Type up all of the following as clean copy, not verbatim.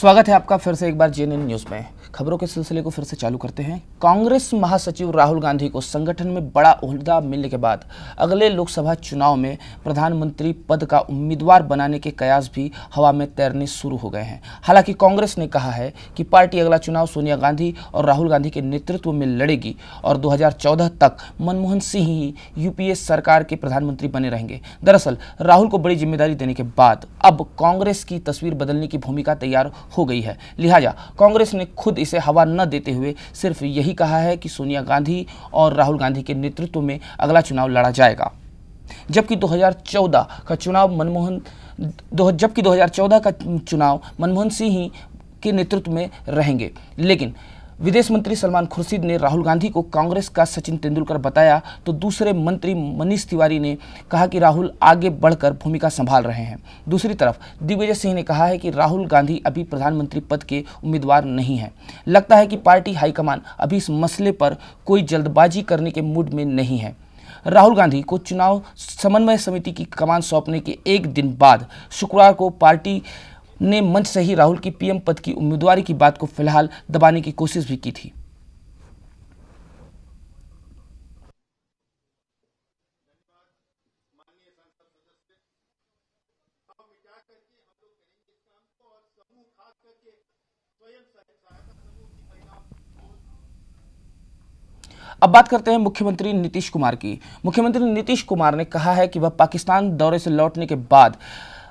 स्वागत है आपका फिर से एक बार जेएनएन न्यूज में। खबरों के सिलसिले को फिर से चालू करते हैं। कांग्रेस महासचिव राहुल गांधी को संगठन में बड़ा ओहदा मिलने के बाद अगले लोकसभा चुनाव में प्रधानमंत्री पद का उम्मीदवार बनाने के कयास भी हवा में तैरने शुरू हो गए हैं। हालांकि कांग्रेस ने कहा है कि पार्टी अगला चुनाव सोनिया गांधी और राहुल गांधी के नेतृत्व में लड़ेगी और 2014 तक मनमोहन सिंह ही यूपीए सरकार के प्रधानमंत्री बने रहेंगे। दरअसल राहुल को बड़ी जिम्मेदारी देने के बाद अब कांग्रेस की तस्वीर बदलने की भूमिका तैयार हो गई है। लिहाजा कांग्रेस ने खुद इसे हवा न देते हुए सिर्फ यही कहा है कि सोनिया गांधी और राहुल गांधी के नेतृत्व में अगला चुनाव लड़ा जाएगा। जबकि 2014 का चुनाव मनमोहन सिंह ही के नेतृत्व में रहेंगे। लेकिन विदेश मंत्री सलमान खुर्शीद ने राहुल गांधी को कांग्रेस का सचिन तेंदुलकर बताया तो दूसरे मंत्री मनीष तिवारी ने कहा कि राहुल आगे बढ़कर भूमिका संभाल रहे हैं। दूसरी तरफ दिग्विजय सिंह ने कहा है कि राहुल गांधी अभी प्रधानमंत्री पद के उम्मीदवार नहीं हैं। लगता है कि पार्टी हाईकमान अभी इस मसले पर कोई जल्दबाजी करने के मूड में नहीं है। राहुल गांधी को चुनाव समन्वय समिति की कमान सौंपने के एक दिन बाद शुक्रवार को पार्टी ने मंच से ही राहुल की पीएम पद की उम्मीदवारी की बात को फिलहाल दबाने की कोशिश भी की थी। अब बात करते हैं मुख्यमंत्री नीतीश कुमार की। मुख्यमंत्री नीतीश कुमार ने कहा है कि वह पाकिस्तान दौरे से लौटने के बाद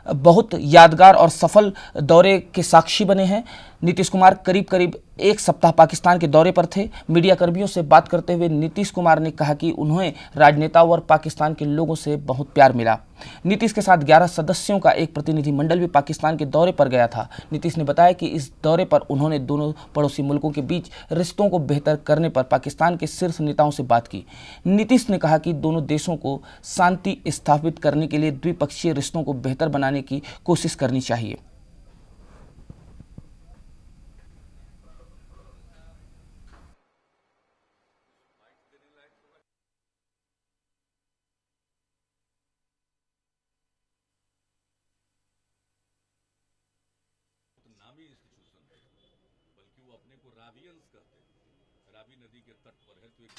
बहुत यादगार और सफल दौरे के साक्षी बने हैं। नीतीश कुमार करीब एक सप्ताह पाकिस्तान के दौरे पर थे। मीडिया कर्मियों से बात करते हुए नीतीश कुमार ने कहा कि उन्हें राजनेताओं और पाकिस्तान के लोगों से बहुत प्यार मिला। नीतीश के साथ 11 सदस्यों का एक प्रतिनिधिमंडल भी पाकिस्तान के दौरे पर गया था। नीतीश ने बताया कि इस दौरे पर उन्होंने दोनों पड़ोसी मुल्कों के बीच रिश्तों को बेहतर करने पर पाकिस्तान के शीर्ष नेताओं से बात की। नीतीश ने कहा कि दोनों देशों को शांति स्थापित करने के लिए द्विपक्षीय रिश्तों को बेहतर बनाने की कोशिश करनी चाहिए। नामी इंस्टीट्यूशन है, बल्कि वो अपने को रावियंस कहते हैं। रावी नदी के तट पर है तो एक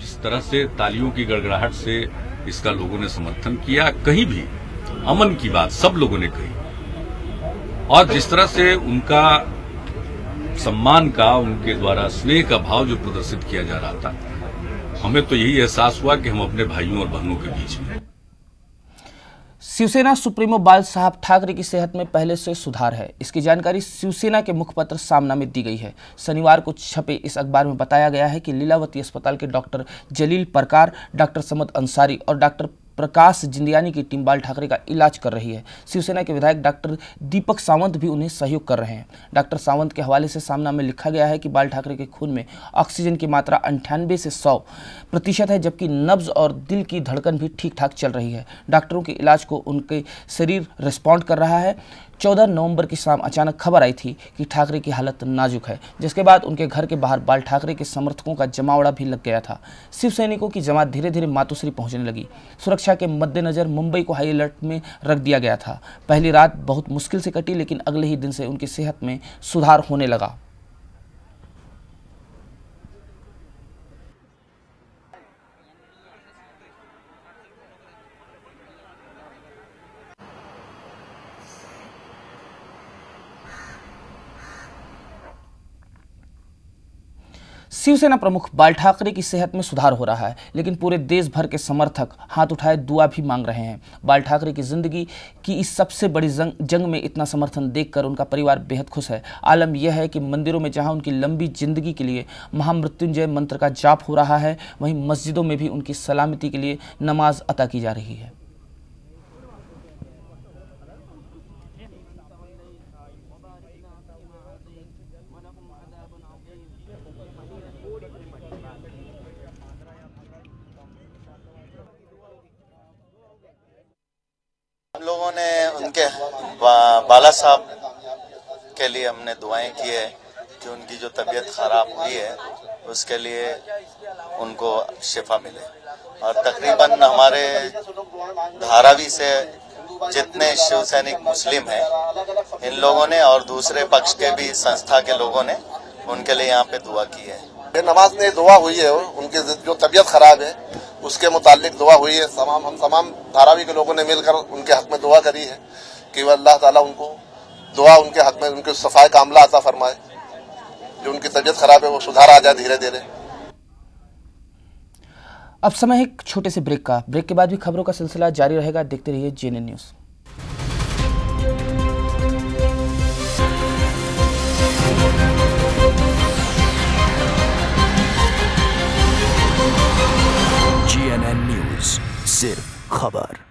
जिस तरह से तालियों की गड़गड़ाहट से इसका लोगों ने समर्थन किया, कहीं भी अमन की बात सब लोगों ने कही और जिस तरह से उनका सम्मान का, उनके द्वारा स्नेह का भाव जो प्रदर्शित किया जा रहा था, हमें तो यही एहसास हुआ कि हम अपने भाइयों और बहनों के बीच में। शिवसेना सुप्रीमो बाल साहब ठाकरे की सेहत में पहले से सुधार है। इसकी जानकारी शिवसेना के मुखपत्र सामना में दी गई है। शनिवार को छपे इस अखबार में बताया गया है कि लीलावती अस्पताल के डॉक्टर जलील परकार, डॉक्टर समद अंसारी और डॉक्टर प्रकाश जिंदयानी की टीम बाल ठाकरे का इलाज कर रही है। शिवसेना के विधायक डॉक्टर दीपक सावंत भी उन्हें सहयोग कर रहे हैं। डॉक्टर सावंत के हवाले से सामना में लिखा गया है कि बाल ठाकरे के खून में ऑक्सीजन की मात्रा 98 से 100% है, जबकि नब्ज और दिल की धड़कन भी ठीक ठाक चल रही है। डॉक्टरों के इलाज को उनके शरीर रिस्पॉन्ड कर रहा है। 14 नवंबर की शाम अचानक खबर आई थी कि ठाकरे की हालत नाजुक है, जिसके बाद उनके घर के बाहर बाल ठाकरे के समर्थकों का जमावड़ा भी लग गया था। शिव सैनिकों की जमात धीरे धीरे मातोश्री पहुंचने लगी। सुरक्षा के मद्देनजर मुंबई को हाई अलर्ट में रख दिया गया था। पहली रात बहुत मुश्किल से कटी, लेकिन अगले ही दिन से उनकी सेहत में सुधार होने लगा। शिवसेना प्रमुख बाल ठाकरे की सेहत में सुधार हो रहा है, लेकिन पूरे देश भर के समर्थक हाथ उठाए दुआ भी मांग रहे हैं। बाल ठाकरे की जिंदगी की इस सबसे बड़ी जंग में इतना समर्थन देखकर उनका परिवार बेहद खुश है। आलम यह है कि मंदिरों में जहां उनकी लंबी जिंदगी के लिए महामृत्युंजय मंत्र का जाप हो रहा है, वहीं मस्जिदों में भी उनकी सलामती के लिए नमाज अता की जा रही है। हम लोगों ने उनके बाला साहब के लिए हमने दुआएं की है कि उनकी जो तबीयत खराब हुई है उसके लिए उनको शिफा मिले। और तकरीबन हमारे धारावी से जितने शिव सैनिक मुस्लिम हैं इन लोगों ने और दूसरे पक्ष के भी संस्था के लोगों ने उनके लिए यहाँ पे दुआ की है। नमाज में दुआ हुई है, उनकी जो तबीयत खराब है उसके मुतालिक दुआ हुई है। हम तमाम धारावी के लोगों ने मिलकर उनके हक में दुआ करी है कि वह अल्लाह ताला उनको दुआ उनके हक में उनके सफाई कामला अता फरमाए, जो उनकी तबीयत खराब है वो सुधार आ जाए धीरे धीरे। अब समय है एक छोटे से ब्रेक का। ब्रेक के बाद भी खबरों का सिलसिला जारी रहेगा। देखते रहिए JNN न्यूज़। JNN न्यूज़, सिर्फ खबर।